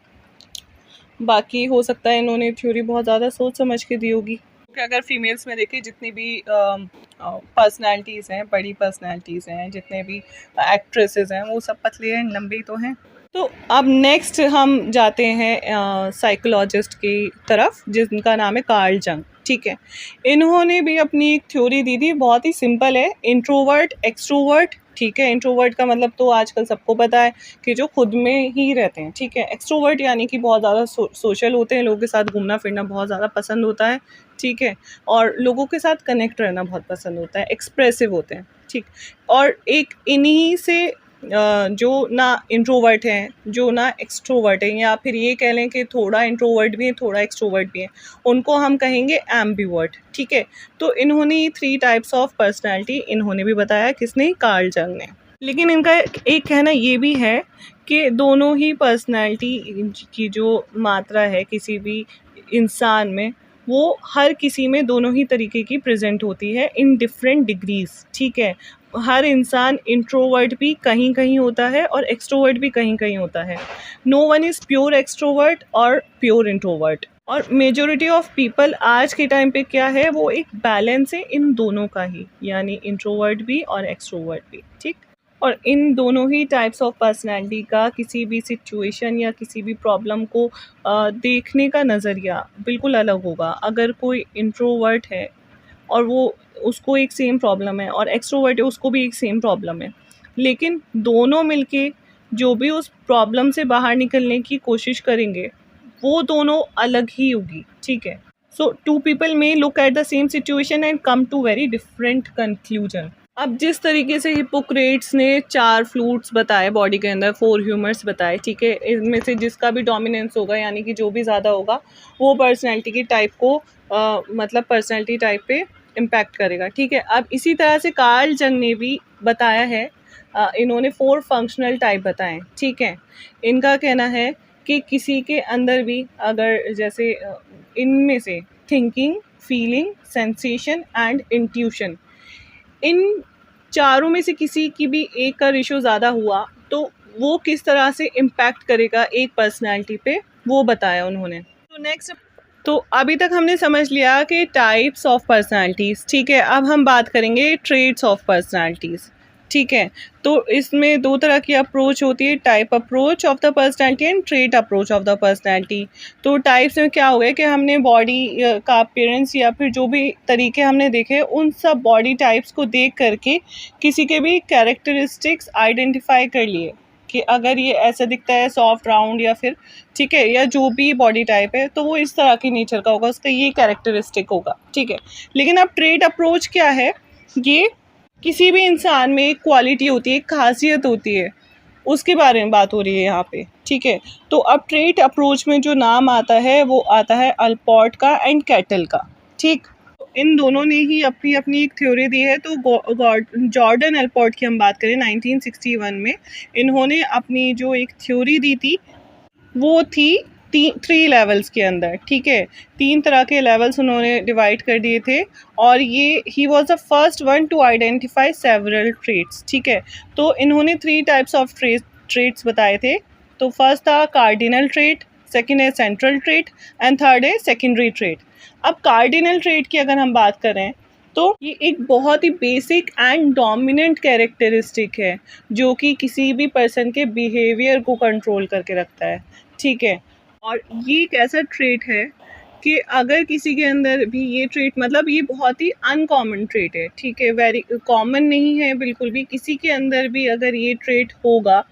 बाकी हो सकता है इन्होंने थ्योरी बहुत ज़्यादा सोच समझ के दी होगी। क्योंकि अगर फीमेल्स में देखें, जितनी भी पर्सनैलिटीज़ हैं, बड़ी पर्सनैलिटीज़ हैं, जितने भी एक्ट्रेसेस हैं, वो सब पतली हैं, लंबी तो हैं। तो अब नेक्स्ट हम जाते हैं साइकोलॉजिस्ट की तरफ, जिनका नाम है कार्ल जंग। ठीक है, इन्होंने भी अपनी एक थ्योरी दी थी, बहुत ही सिंपल है, इंट्रोवर्ट एक्सट्रोवर्ट। ठीक है, इंट्रोवर्ट का मतलब तो आजकल सबको पता है कि जो खुद में ही रहते हैं। ठीक है, एक्सट्रोवर्ट यानी कि बहुत ज़्यादा सोशल होते हैं, लोगों के साथ घूमना फिरना बहुत ज़्यादा पसंद होता है। ठीक है, और लोगों के साथ कनेक्ट रहना बहुत पसंद होता है, एक्सप्रेसिव होते हैं। ठीक, और एक इन्हीं से जो ना इंट्रोवर्ट हैं, जो ना एक्सट्रोवर्ट हैं, या फिर ये कह लें कि थोड़ा इंट्रोवर्ट भी है, थोड़ा एक्सट्रोवर्ट भी है, उनको हम कहेंगे एम्बिवर्ट। ठीक है, तो इन्होंने 3 टाइप्स ऑफ पर्सनैलिटी इन्होंने भी बताया, किसने? कार्ल जंग ने। लेकिन इनका एक कहना ये भी है कि दोनों ही पर्सनैलिटी की जो मात्रा है किसी भी इंसान में, वो हर किसी में दोनों ही तरीके की प्रेजेंट होती है इन डिफरेंट डिग्रीज। ठीक है, हर इंसान इंट्रोवर्ट भी कहीं कहीं होता है और एक्सट्रोवर्ट भी कहीं कहीं होता है। No one is pure extrovert और प्योर इंट्रोवर्ट। और मेजोरिटी ऑफ पीपल आज के टाइम पे क्या है, वो एक बैलेंस है इन दोनों का ही, यानी इंट्रोवर्ट भी और एक्सट्रोवर्ट भी। ठीक, और इन दोनों ही टाइप्स ऑफ पर्सनैलिटी का किसी भी सिचुएशन या किसी भी प्रॉब्लम को देखने का नज़रिया बिल्कुल अलग होगा। अगर कोई इंट्रोवर्ट है और वो उसको एक सेम प्रॉब्लम है, और एक्सट्रोवर्ट है उसको भी एक सेम प्रॉब्लम है, लेकिन दोनों मिलके जो भी उस प्रॉब्लम से बाहर निकलने की कोशिश करेंगे, वो दोनों अलग ही होगी। ठीक है, so 2 people may look at the same situation and come to very different conclusion. अब जिस तरीके से हिप्पोक्रेट्स ने 4 फ्लूइड्स बताए बॉडी के अंदर, 4 ह्यूमर्स बताए। ठीक है, इनमें से जिसका भी डोमिनेंस होगा, यानी कि जो भी ज़्यादा होगा, वो पर्सनैलिटी की टाइप को मतलब पर्सनैलिटी टाइप पे इम्पैक्ट करेगा। ठीक है, अब इसी तरह से कार्ल जंग ने भी बताया है, इन्होंने 4 फंक्शनल टाइप बताएं। ठीक है, इनका कहना है कि किसी के अंदर भी अगर जैसे इनमें से thinking, feeling, sensation and intuition, इन चारों में से किसी की भी एक का रेशो ज़्यादा हुआ तो वो किस तरह से इम्पैक्ट करेगा एक पर्सनैलिटी पे, वो बताया उन्होंने। तो नेक्स्ट, तो अभी तक हमने समझ लिया कि टाइप्स ऑफ पर्सनैलिटीज़। ठीक है, अब हम बात करेंगे ट्रेट्स ऑफ पर्सनैलिटीज़। ठीक है, तो इसमें 2 तरह की अप्रोच होती है, type approach of the personality and trait approach of the personality. तो टाइप्स में क्या हो गया कि हमने बॉडी का अपीयरेंस या फिर जो भी तरीके हमने देखे, उन सब बॉडी टाइप्स को देख करके किसी के भी कैरेक्टरिस्टिक्स आइडेंटिफाई कर लिए कि अगर ये ऐसा दिखता है, सॉफ्ट, राउंड, या फिर ठीक है, या जो भी बॉडी टाइप है, तो वो इस तरह की नेचर का होगा, उसका ये कैरेक्टरिस्टिक होगा। ठीक है, लेकिन अब ट्रेट अप्रोच क्या है? ये किसी भी इंसान में एक क्वालिटी होती है, एक खासियत होती है, उसके बारे में बात हो रही है यहाँ पे। ठीक है, तो अब ट्रेट अप्रोच में जो नाम आता है वो आता है अल्पोर्ट का एंड कैटल का। ठीक, तो इन दोनों ने ही अपनी अपनी एक थ्योरी दी है। तो जॉर्डन अल्पोर्ट की हम बात करें 1961 में, इन्होंने अपनी जो एक थ्योरी दी थी वो थी 3 लेवल्स के अंदर। ठीक है, 3 तरह के लेवल्स उन्होंने डिवाइड कर दिए थे, और ये he was the first one two identify several traits. ठीक है, तो इन्होंने 3 टाइप्स ऑफ ट्रेट्स बताए थे। तो फर्स्ट था कार्डिनल ट्रेट, सेकेंड है सेंट्रल ट्रेट, एंड थर्ड है सेकेंडरी ट्रेट। अब कार्डिनल ट्रेट की अगर हम बात करें तो ये एक बहुत ही बेसिक एंड डोमिनेंट कैरेक्टरिस्टिक है जो कि किसी भी पर्सन के बिहेवियर को कंट्रोल करके रखता है। ठीक है, और ये एक ऐसा ट्रेट है कि अगर किसी के अंदर भी ये ट्रेट, मतलब ये बहुत ही अनकॉमन ट्रेट है। ठीक है, वेरी कॉमन नहीं है बिल्कुल भी। किसी के अंदर भी अगर ये ट्रेट होगा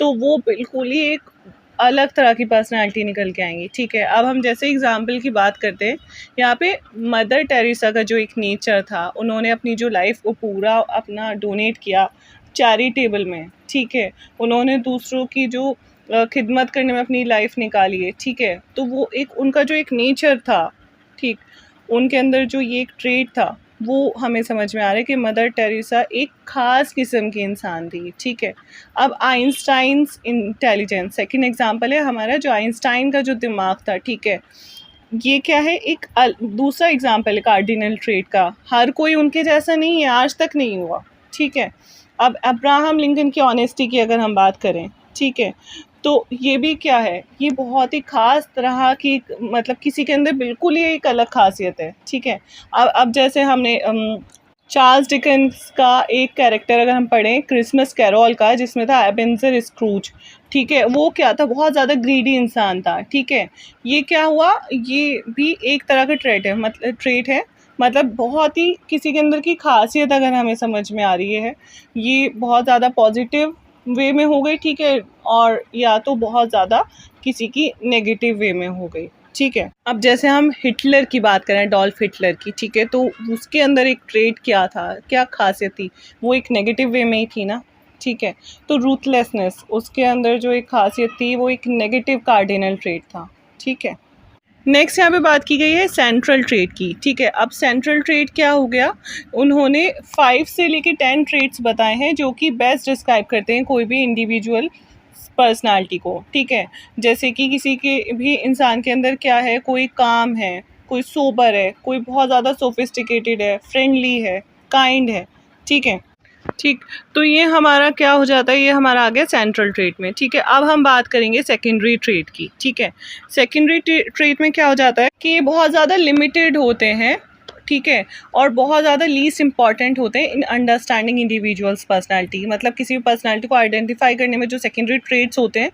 तो वो बिल्कुल ही एक अलग तरह की पर्सनालिटी निकल के आएंगी। ठीक है, अब हम जैसे एग्जाम्पल की बात करते हैं, यहाँ पे मदर टेरेसा का जो एक नेचर था, उन्होंने अपनी जो लाइफ को पूरा अपना डोनेट किया चैरिटेबल में। ठीक है, उन्होंने दूसरों की जो खिदमत करने में अपनी लाइफ निकाली है। ठीक है, तो वो एक उनका जो एक नेचर था, ठीक, उनके अंदर जो ये एक ट्रेट था, वो हमें समझ में आ रहा है कि मदर टेरेसा एक ख़ास किस्म की इंसान थी। ठीक है, अब आइंस्टाइन्स इंटेलिजेंस सेकंड एग्जांपल है हमारा, जो आइंस्टाइन का जो दिमाग था। ठीक है, ये क्या है, एक दूसरा एग्जांपल है कार्डिनल ट्रेट का। हर कोई उनके जैसा नहीं है, आज तक नहीं हुआ। ठीक है, अब अब्राहम लिंकन की ऑनेस्टी की अगर हम बात करें, ठीक है, तो ये भी क्या है, ये बहुत ही ख़ास तरह की, मतलब किसी के अंदर बिल्कुल ही एक अलग ख़ासियत है, ठीक है। अब जैसे हमने चार्ल्स डिकेंस का एक कैरेक्टर अगर हम पढ़ें क्रिसमस कैरोल का, जिसमें था एबेनेज़र स्क्रूज, ठीक है, वो क्या था, बहुत ज़्यादा ग्रीडी इंसान था, ठीक है। ये क्या हुआ, ये भी एक तरह का ट्रेट है, मतलब बहुत ही किसी के अंदर की खासियत अगर हमें समझ में आ रही है, ये बहुत ज़्यादा पॉजिटिव वे में हो गई, ठीक है, और या तो बहुत ज़्यादा किसी की नेगेटिव वे में हो गई, ठीक है। अब जैसे हम हिटलर की बात करें, एडोल्फ हिटलर की, ठीक है, तो उसके अंदर एक ट्रेट क्या था, क्या खासियत थी, वो एक नेगेटिव वे में ही थी ना, ठीक है। तो रूथलेसनेस, उसके अंदर जो एक खासियत थी वो एक नेगेटिव कार्डिनल ट्रेट था, ठीक है। नेक्स्ट यहाँ पे बात की गई है सेंट्रल ट्रेट की, ठीक है। अब सेंट्रल ट्रेट क्या हो गया, उन्होंने 5 से लेके 10 ट्रेट्स बताए हैं जो कि बेस्ट डिस्क्राइब करते हैं कोई भी इंडिविजुअल पर्सनालिटी को, ठीक है। जैसे कि किसी के भी इंसान के अंदर क्या है, कोई काम है, कोई सोबर है, कोई बहुत ज़्यादा सोफिस्टिकेटेड है, फ्रेंडली है, काइंड है, ठीक है, ठीक। तो ये हमारा क्या हो जाता है, ये हमारा आ गया सेंट्रल ट्रेट में, ठीक है। अब हम बात करेंगे सेकेंडरी ट्रेट की, ठीक है। सेकेंडरी ट्रेट में क्या हो जाता है कि ये बहुत ज़्यादा लिमिटेड होते हैं, ठीक है, और बहुत ज़्यादा लीस्ट इंपॉर्टेंट होते हैं इन अंडरस्टैंडिंग इंडिविजुअल्स पर्सनालिटी, मतलब किसी भी पर्सनालिटी को आइडेंटिफाई करने में जो सेकेंडरी ट्रेट्स होते हैं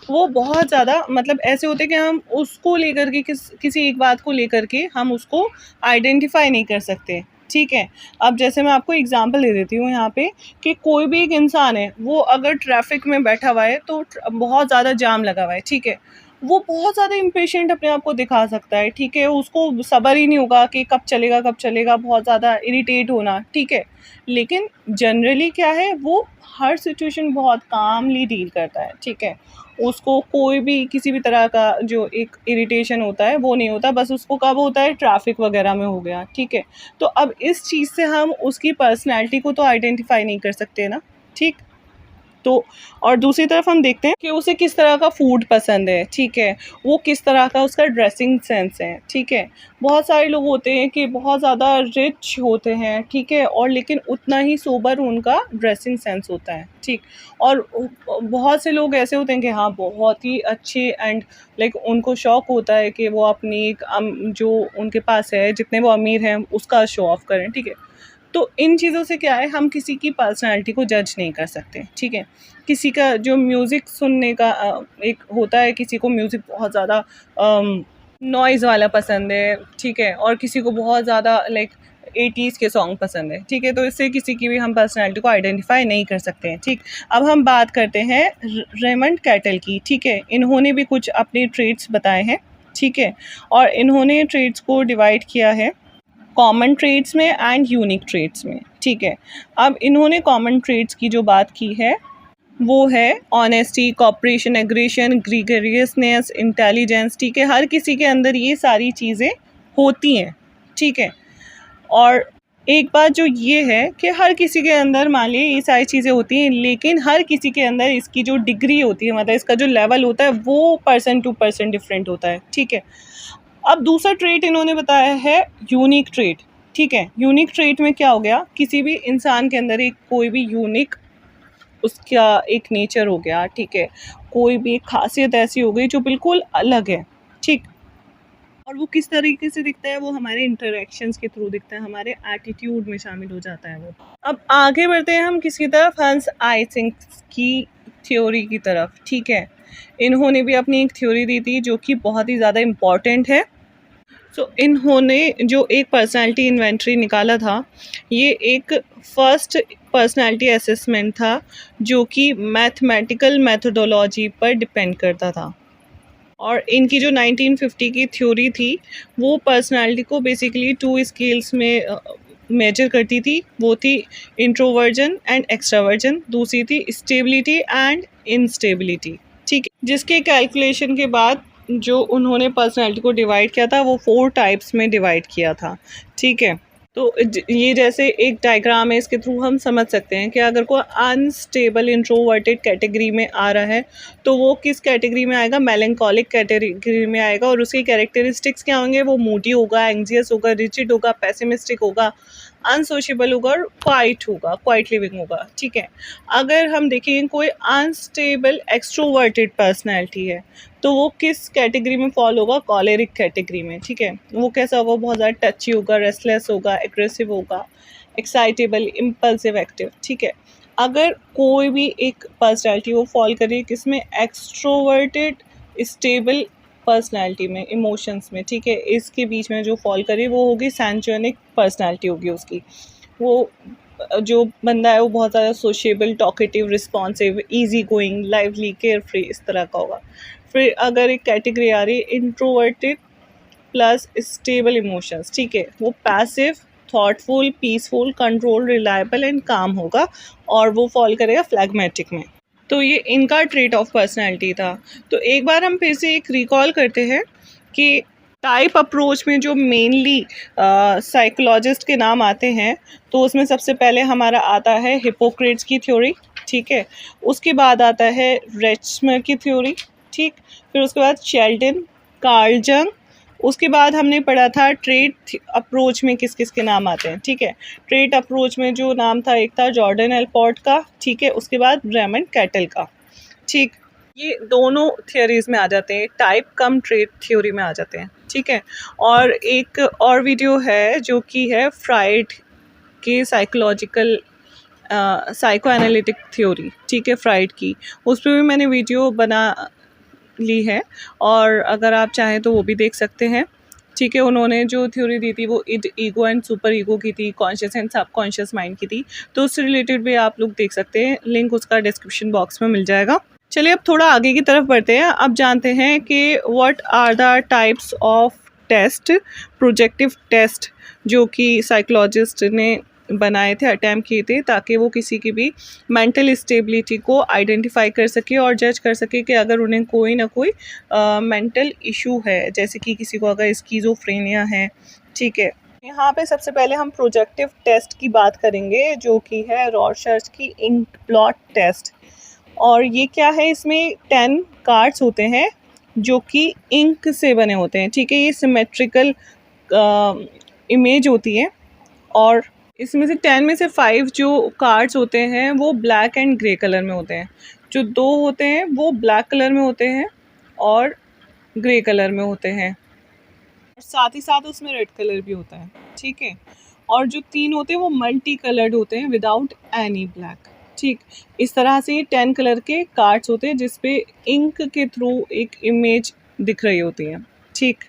वो बहुत ज़्यादा, मतलब ऐसे होते हैं कि हम उसको लेकर के किसी एक बात को लेकर के हम उसको आइडेंटिफाई नहीं कर सकते, ठीक है। अब जैसे मैं आपको एग्जांपल दे देती हूँ यहाँ पे कि कोई भी एक इंसान है, वो अगर ट्रैफिक में बैठा हुआ है तो बहुत ज़्यादा जाम लगा हुआ है, ठीक है, वो बहुत ज़्यादा इम्पेशेंट अपने आप को दिखा सकता है, ठीक है, उसको सब्र ही नहीं होगा कि कब चलेगा, बहुत ज़्यादा इरिटेट होना, ठीक है। लेकिन जनरली क्या है, वो हर सिचुएशन बहुत कामली डील करता है, ठीक है। उसको कोई भी किसी भी तरह का जो एक इरिटेशन होता है वो नहीं होता, बस उसको कब होता है, ट्रैफिक वगैरह में हो गया, ठीक है। तो अब इस चीज़ से हम उसकी पर्सनैलिटी को तो आइडेंटिफाई नहीं कर सकते ना, ठीक। तो और दूसरी तरफ हम देखते हैं कि उसे किस तरह का फूड पसंद है, ठीक है, वो किस तरह का उसका ड्रेसिंग सेंस है, ठीक है। बहुत सारे लोग होते हैं कि बहुत ज़्यादा रिच होते हैं, ठीक है, और लेकिन उतना ही सोबर उनका ड्रेसिंग सेंस होता है, ठीक। और बहुत से लोग ऐसे होते हैं कि हाँ, बहुत ही अच्छे एंड लाइक उनको शौक होता है कि वो अपनी एक जो उनके पास है, जितने वो अमीर हैं उसका शो ऑफ करें, ठीक है। तो इन चीज़ों से क्या है, हम किसी की पर्सनैलिटी को जज नहीं कर सकते, ठीक है। किसी का जो म्यूज़िक सुनने का एक होता है, किसी को म्यूज़िक बहुत ज़्यादा नॉइज़ वाला पसंद है, ठीक है, और किसी को बहुत ज़्यादा लाइक 80s के सॉन्ग पसंद है, ठीक है। तो इससे किसी की भी हम पर्सनैलिटी को आइडेंटिफाई नहीं कर सकते हैं, ठीक। अब हम बात करते हैं रेमंड कैटल की, ठीक है। इन्होंने भी कुछ अपने ट्रेट्स बताए हैं, ठीक है, और इन्होंने ट्रेट्स को डिवाइड किया है कॉमन ट्रेड्स में एंड यूनिक ट्रेड्स में, ठीक है। अब इन्होंने कॉमन ट्रेड्स की जो बात की है वो है ऑनेस्टी, कॉपरेशन, एग्रेशन, ग्रीगरियसनेस, इंटेलिजेंस, ठीक है। हर किसी के अंदर ये सारी चीज़ें होती हैं, ठीक है। और एक बात जो ये है कि हर किसी के अंदर मान लीजिए ये सारी चीज़ें होती हैं, लेकिन हर किसी के अंदर इसकी जो डिग्री होती है, मतलब इसका जो लेवल होता है वो पर्सन टू पर्सन डिफरेंट होता है, ठीक है। अब दूसरा ट्रेट इन्होंने बताया है यूनिक ट्रेट, ठीक है। यूनिक ट्रेट में क्या हो गया, किसी भी इंसान के अंदर एक कोई भी यूनिक उसका एक नेचर हो गया, ठीक है, कोई भी एक खासियत ऐसी हो गई जो बिल्कुल अलग है, ठीक। और वो किस तरीके से दिखता है, वो हमारे इंटरेक्शंस के थ्रू दिखता है, हमारे एटीट्यूड में शामिल हो जाता है वो। अब आगे बढ़ते हैं हम किसी तरफ, हंस आइसिंग की थ्योरी की तरफ, ठीक है। इन्होंने भी अपनी एक थ्योरी दी थी जो कि बहुत ही ज़्यादा इम्पॉर्टेंट है। इन्होंने जो एक पर्सनालिटी इन्वेंटरी निकाला था, ये एक फर्स्ट पर्सनालिटी असेसमेंट था जो कि मैथमेटिकल मेथोडोलॉजी पर डिपेंड करता था। और इनकी जो 1950 की थ्योरी थी वो पर्सनालिटी को बेसिकली 2 स्केल्स में मेजर करती थी। वो थी इंट्रोवर्जन एंड एक्सट्रावर्जन, दूसरी थी स्टेबिलिटी एंड इनस्टेबिलिटी, ठीक है। जिसके कैलकुलेशन के बाद जो उन्होंने पर्सनालिटी को डिवाइड किया था वो 4 टाइप्स में डिवाइड किया था, ठीक है। तो ये जैसे एक डायग्राम है, इसके थ्रू हम समझ सकते हैं कि अगर कोई अनस्टेबल इंट्रोवर्टेड कैटेगरी में आ रहा है तो वो किस कैटेगरी में आएगा, मेलंकोलिक कैटेगरी में आएगा। और उसकी कैरेक्टरिस्टिक्स क्या होंगे, वो मूडी होगा, एंग्जियस होगा, रिजिड होगा, पेसिमिस्टिक होगा, अनसोशेबल होगा और क्वाइट होगा, क्वाइट लिविंग होगा, ठीक है। अगर हम देखें कोई अनस्टेबल एक्सट्रोवर्टेड पर्सनैलिटी है तो वो किस कैटेगरी में फॉल होगा, कॉलेरिक कैटेगरी में, ठीक है। वो कैसा होगा, बहुत ज़्यादा टची होगा, रेस्टलेस होगा, एग्रेसिव होगा, एक्साइटेबल, इम्पल्सिव, एक्टिव, ठीक है। अगर कोई भी एक पर्सनैलिटी वो फॉल करे किसमें, एक्सट्रोवर्टेड स्टेबल पर्सनैलिटी में, इमोशंस में, ठीक है, इसके बीच में जो फॉल करे वो होगी सैंचोनिक पर्सनैलिटी होगी उसकी। वो जो बंदा है वो बहुत ज़्यादा sociable, talkative, responsive, easy going, lively, care free, इस तरह का होगा। फिर अगर एक कैटेगरी आ रही है इंट्रोवर्टेड प्लस स्टेबल इमोशंस, ठीक है, वो passive, thoughtful, peaceful, control, reliable and काम होगा और वो फॉल करेगा फ्लैग्मेटिक में। तो ये इनका ट्रेट ऑफ पर्सनैलिटी था। तो एक बार हम फिर से एक रिकॉल करते हैं कि टाइप अप्रोच में जो मेनली साइकोलॉजिस्ट के नाम आते हैं तो उसमें सबसे पहले हमारा आता है हिपोक्रेट्स की थ्योरी, ठीक है। उसके बाद आता है रेचमर की थ्योरी, ठीक। फिर उसके बाद शेल्डन, कार्ल जंग। उसके बाद हमने पढ़ा था ट्रेट अप्रोच में किस किस के नाम आते हैं, ठीक है। ट्रेट अप्रोच में जो नाम था, एक था जॉर्डन एलपॉर्ट का, ठीक है। उसके बाद रेमंड कैटल का, ठीक। ये दोनों थियोरीज में आ जाते हैं, टाइप कम ट्रेट थ्योरी में आ जाते हैं, ठीक है। और एक और वीडियो है जो कि है फ्राइड के साइकोलॉजिकल साइको एनालिटिक थ्योरी, ठीक है, फ्राइड की। उस पर भी मैंने वीडियो बना ली है और अगर आप चाहें तो वो भी देख सकते हैं, ठीक है। उन्होंने जो थ्योरी दी थी वो ईगो एंड सुपर ईगो की थी, कॉन्शियस एंड सबकॉन्शियस माइंड की थी। तो उससे रिलेटेड भी आप लोग देख सकते हैं, लिंक उसका डिस्क्रिप्शन बॉक्स में मिल जाएगा। चलिए अब थोड़ा आगे की तरफ बढ़ते हैं। अब जानते हैं कि what are the types of test, projective test, जो कि साइकोलॉजिस्ट ने बनाए थे, अटैम्प्ट किए थे, ताकि वो किसी की भी मेंटल स्टेबिलिटी को आइडेंटिफाई कर सके और जज कर सके कि अगर उन्हें कोई ना कोई मेंटल इशू है, जैसे कि किसी को अगर स्किज़ोफ्रेनिया है, ठीक है। यहाँ पे सबसे पहले हम प्रोजेक्टिव टेस्ट की बात करेंगे जो कि है रॉर्शच की इंक ब्लॉट टेस्ट। और ये क्या है, इसमें 10 कार्ड्स होते हैं जो कि इंक से बने होते हैं, ठीक है। ये सिमेट्रिकल इमेज होती है और इसमें से 10 में से 5 जो कार्ड्स होते हैं वो ब्लैक एंड ग्रे कलर में होते हैं, जो 2 होते हैं वो ब्लैक कलर में होते हैं और ग्रे कलर में होते हैं, और साथ ही साथ उसमें रेड कलर भी होता है, ठीक है। और जो 3 होते हैं वो मल्टी कलर्ड होते हैं विदाउट एनी ब्लैक, ठीक। इस तरह से ये 10 कलर के कार्ड्स होते हैं जिसपे इंक के थ्रू एक इमेज दिख रही होती है, ठीक।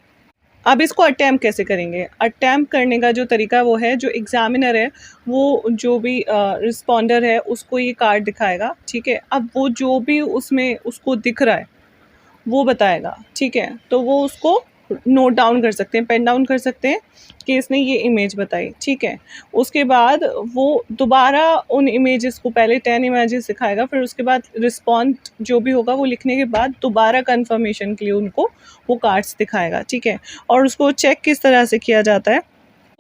अब इसको अटैम्प्ट कैसे करेंगे, अटैम्प्ट करने का जो तरीका वो है, जो एग्जामिनर है वो जो भी रिस्पॉन्डर है उसको ये कार्ड दिखाएगा, ठीक है। अब वो जो भी उसमें उसको दिख रहा है वो बताएगा, ठीक है। तो वो उसको नोट डाउन कर सकते हैं, पेन डाउन कर सकते हैं कि इसने ये इमेज बताई, ठीक है। उसके बाद वो दोबारा उन इमेजेस को, पहले 10 इमेजेस दिखाएगा, फिर उसके बाद रिस्पॉन्स जो भी होगा वो लिखने के बाद दोबारा कंफर्मेशन के लिए उनको वो कार्ड्स दिखाएगा, ठीक है। और उसको चेक किस तरह से किया जाता है,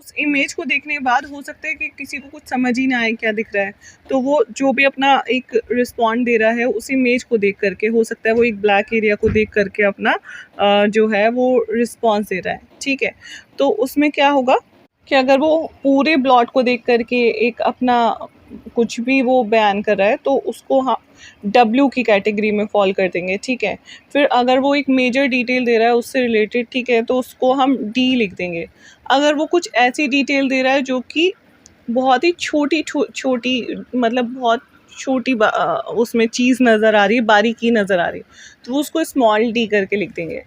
उस इमेज को देखने के बाद हो सकता है कि किसी को कुछ समझ ही ना आए क्या दिख रहा है, तो वो जो भी अपना एक रिस्पॉन्ड दे रहा है उस इमेज को देख करके, हो सकता है वो एक ब्लैक एरिया को देख करके अपना जो है वो रिस्पॉन्स दे रहा है, ठीक है। तो उसमें क्या होगा कि अगर वो पूरे ब्लॉट को देख करके एक अपना कुछ भी वो बयान कर रहा है तो उसको हाँ डब्ल्यू की कैटेगरी में फॉल कर देंगे, ठीक है। फिर अगर वो एक मेजर डिटेल दे रहा है उससे रिलेटेड, ठीक है, तो उसको हम डी लिख देंगे। अगर वो कुछ ऐसी डिटेल दे रहा है जो कि बहुत ही छोटी मतलब बहुत छोटी उसमें चीज़ नज़र आ रही है, बारीकी नज़र आ रही है, तो वो उसको स्मॉल डी करके लिख देंगे।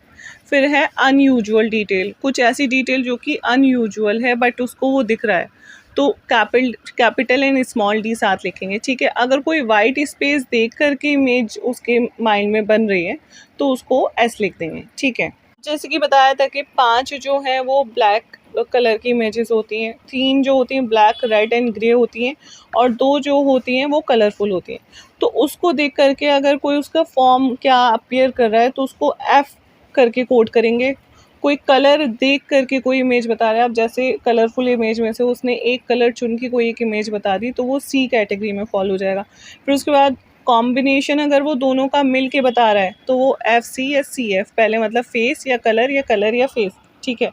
फिर है अनयूजुअल डिटेल, कुछ ऐसी डिटेल जो कि अनयूजुअल है बट उसको वो दिख रहा है, तो कैपिटल एंड स्मॉल डी साथ लिखेंगे, ठीक है। अगर कोई वाइट स्पेस देख करके इमेज उसके माइंड में बन रही है तो उसको एस लिख देंगे, ठीक है। जैसे कि बताया था कि 5 जो हैं वो ब्लैक कलर की इमेजेस होती हैं, 3 जो होती हैं ब्लैक, रेड एंड ग्रे होती हैं, और 2 जो होती हैं वो कलरफुल होती हैं। तो उसको देख करके अगर कोई उसका फॉर्म क्या अपीयर कर रहा है तो उसको एफ करके कोड करेंगे। कोई कलर देख करके कोई इमेज बता रहा है, अब जैसे कलरफुल इमेज में से उसने एक कलर चुन के कोई एक इमेज बता दी तो वो सी कैटेगरी में फॉल हो जाएगा। फिर उसके बाद कॉम्बिनेशन अगर वो दोनों का मिल के बता रहा है तो वो एफ सी या सी एफ, पहले मतलब फेस या कलर या फेस, ठीक है।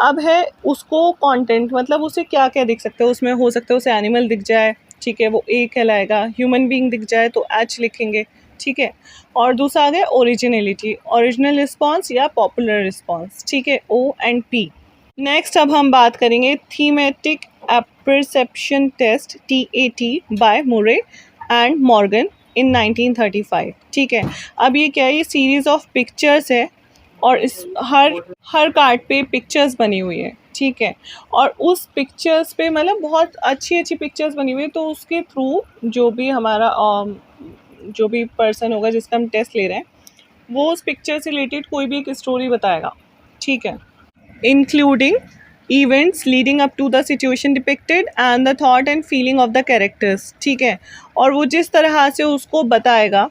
अब है उसको कंटेंट, मतलब उसे क्या क्या दिख सकता है, उसमें हो सकता है उसे एनिमल दिख जाए, ठीक है, वो ए कहलाएगा। ह्यूमन बीइंग दिख जाए तो एच लिखेंगे, ठीक है। और दूसरा आ गया ओरिजिनलिटी, ओरिजिनल रिस्पॉन्स या पॉपुलर रिस्पॉन्स, ठीक है, ओ एंड पी। नेक्स्ट अब हम बात करेंगे thematic apperception test, TAT, bye मुरे एंड मॉर्गन इन 1935, ठीक है। अब ये क्या है, ये सीरीज ऑफ पिक्चर्स है और इस हर कार्ड पे पिक्चर्स बनी हुई है, ठीक है। और उस पिक्चर्स पे मतलब बहुत अच्छी अच्छी पिक्चर्स बनी हुई है, तो उसके थ्रू जो भी हमारा जो भी पर्सन होगा जिसका हम टेस्ट ले रहे हैं, वो उस पिक्चर से रिलेटेड कोई भी एक स्टोरी बताएगा, ठीक है, including events leading up to the situation depicted and the thought and feeling of the characters, ठीक है। और वो जिस तरह से उसको बताएगा,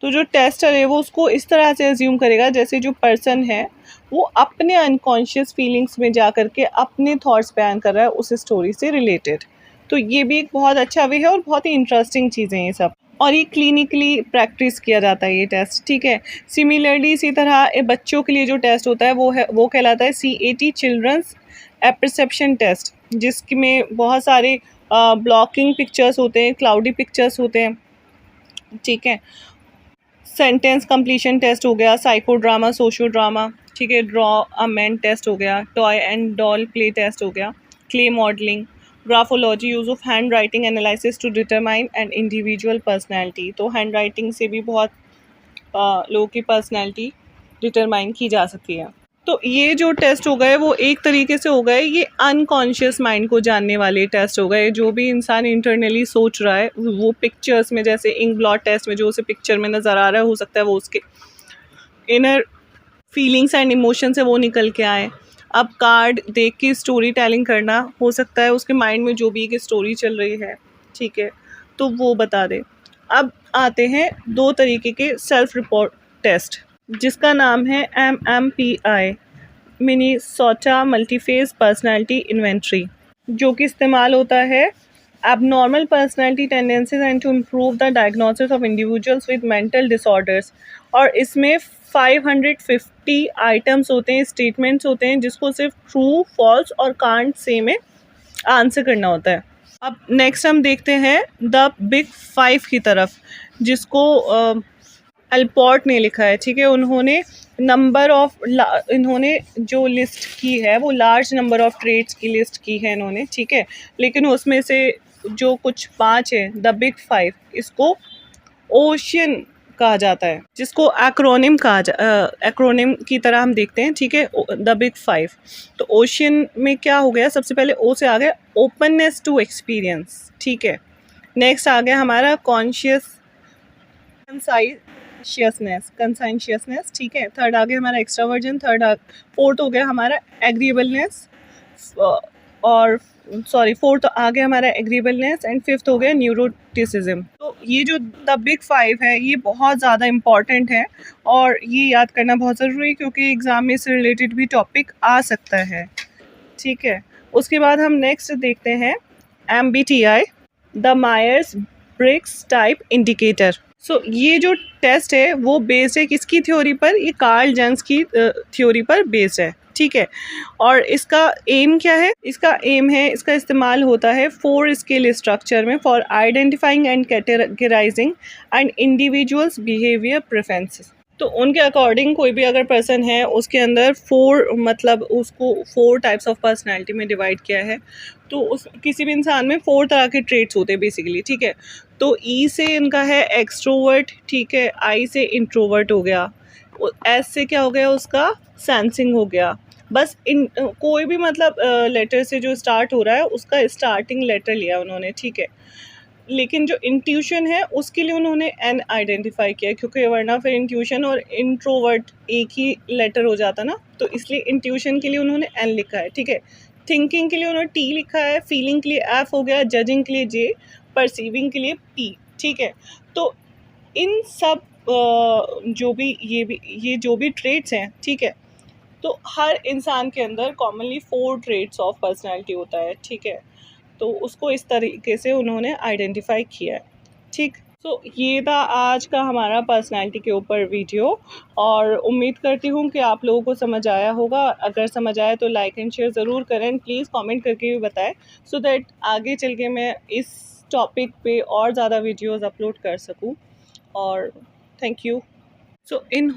तो जो टेस्टर है वो उसको इस तरह से अज्यूम करेगा जैसे जो पर्सन है वो अपने अनकॉन्शियस फीलिंग्स में जा कर के अपने थॉट्स बयान कर रहा है उस स्टोरी से रिलेटेड। तो ये भी एक बहुत अच्छा वे है और बहुत ही इंटरेस्टिंग चीज़ें हैं ये सब, और ये क्लिनिकली प्रैक्टिस किया जाता है ये टेस्ट, ठीक है। सिमिलरली इसी तरह बच्चों के लिए जो टेस्ट होता है वो कहलाता है CAT, चिल्ड्रंस एप्रिसेप्शन टेस्ट, जिसमें बहुत सारे ब्लॉकिंग पिक्चर्स होते हैं, क्लाउडी पिक्चर्स होते हैं, ठीक है। सेंटेंस कंप्लीशन टेस्ट हो गया, साइको ड्रामा, सोशो ड्रामा, ठीक है, ड्रॉ अ मैन टेस्ट हो गया, toy and doll play test हो गया, clay modelling, graphology, use of hand writing analysis to determine an individual personality. तो हैंड राइटिंग से भी बहुत लोगों की पर्सनैलिटी डिटरमाइन की जा सकती है। तो ये जो टेस्ट हो गए वो एक तरीके से हो गए ये अनकॉन्शियस माइंड को जानने वाले टेस्ट हो गए। जो भी इंसान इंटरनली सोच रहा है वो पिक्चर्स में, जैसे इंक ब्लॉट टेस्ट में जो उसे पिक्चर में नज़र आ रहा है, हो सकता है वो उसके इनर फीलिंग्स एंड इमोशन से वो निकल के आए। अब कार्ड देख के स्टोरी टेलिंग करना, हो सकता है उसके माइंड में जो भी एक स्टोरी चल रही है, ठीक है, तो वो बता दे। अब आते हैं दो तरीके के सेल्फ रिपोर्ट टेस्ट, जिसका नाम है MMPI, Minnesota multiphase personality inventory, जो कि इस्तेमाल होता है abnormal personality tendencies and to improve the diagnosis of individuals with mental disorders. और इसमें 550 आइटम्स होते हैं, स्टेटमेंट्स होते हैं, जिसको सिर्फ ट्रू, फॉल्स और कांट से में आंसर करना होता है। अब नेक्स्ट हम देखते हैं द बिग 5 की तरफ, जिसको अल्पोर्ट ने लिखा है, ठीक है। उन्होंने इन्होंने जो लिस्ट की है वो लार्ज नंबर ऑफ ट्रेड्स की लिस्ट की है इन्होंने, ठीक है। लेकिन उसमें से जो कुछ 5 है, द बिग 5, इसको ओशियन कहा जाता है, जिसको एक्रोनिम एक्रोनिम की तरह हम देखते हैं, ठीक है, द बिग 5। तो ओशियन में क्या हो गया, सबसे पहले ओ से आ गया ओपननेस टू एक्सपीरियंस, ठीक है। नेक्स्ट आ गया हमारा कंसाइशियसनेस, ठीक है। थर्ड आ गया हमारा एक्स्ट्रावर्जन, फोर्थ हो गया हमारा एग्रीएबलनेस, और फोर्थ आ गया हमारा एग्रीएबलनेस एंड फिफ्थ हो गया न्यूरोटिसिज्म। तो ये जो द बिग 5 है ये बहुत ज़्यादा इम्पॉर्टेंट है और ये याद करना बहुत ज़रूरी है, क्योंकि एग्ज़ाम में इससे रिलेटेड भी टॉपिक आ सकता है, ठीक है। उसके बाद हम नेक्स्ट देखते हैं MBTI, the Myers Briggs type indicator. So ये जो टेस्ट है वो बेस्ड है किसकी थ्योरी पर, ये कार्ल जंस की थ्योरी पर बेस्ड है, ठीक है। और इसका एम क्या है, इसका एम है, इसका इस्तेमाल होता है 4 स्केल स्ट्रक्चर में for identifying and categorising and individuals behaviour preferences. तो उनके अकॉर्डिंग कोई भी अगर पर्सन है उसके अंदर 4, मतलब उसको 4 टाइप्स ऑफ पर्सनैलिटी में डिवाइड किया है। तो उस किसी भी इंसान में 4 तरह के ट्रेट्स होते हैं बेसिकली, ठीक है। तो ई से इनका है एक्सट्रोवर्ट, ठीक है, आई से इंट्रोवर्ट हो गया, एस से क्या हो गया उसका सेंसिंग हो गया। बस इन कोई भी मतलब लेटर से जो स्टार्ट हो रहा है उसका स्टार्टिंग लेटर लिया उन्होंने, ठीक है। लेकिन जो इंट्यूशन है उसके लिए उन्होंने एन आइडेंटिफाई किया, क्योंकि वरना फिर इंट्यूशन और इंट्रोवर्ट एक ही लेटर हो जाता ना, तो इसलिए इंट्यूशन के लिए उन्होंने एन लिखा है, ठीक है। थिंकिंग के लिए उन्होंने टी लिखा है, फीलिंग के लिए एफ हो गया, जजिंग के लिए जे, परसीविंग के लिए पी, ठीक है। तो इन सब ये जो भी ट्रेट्स हैं, ठीक है, तो हर इंसान के अंदर कॉमनली 4 ट्रेट्स ऑफ पर्सनैलिटी होता है, ठीक है। तो उसको इस तरीके से उन्होंने आइडेंटिफाई किया है, ठीक। ये था आज का हमारा पर्सनैलिटी के ऊपर वीडियो, और उम्मीद करती हूँ कि आप लोगों को समझ आया होगा। अगर समझ आया तो लाइक एंड शेयर ज़रूर करें, प्लीज़ कमेंट करके भी बताएं, सो दैट आगे चल के मैं इस टॉपिक पे और ज़्यादा वीडियोस अपलोड कर सकूँ। और थैंक यू। इन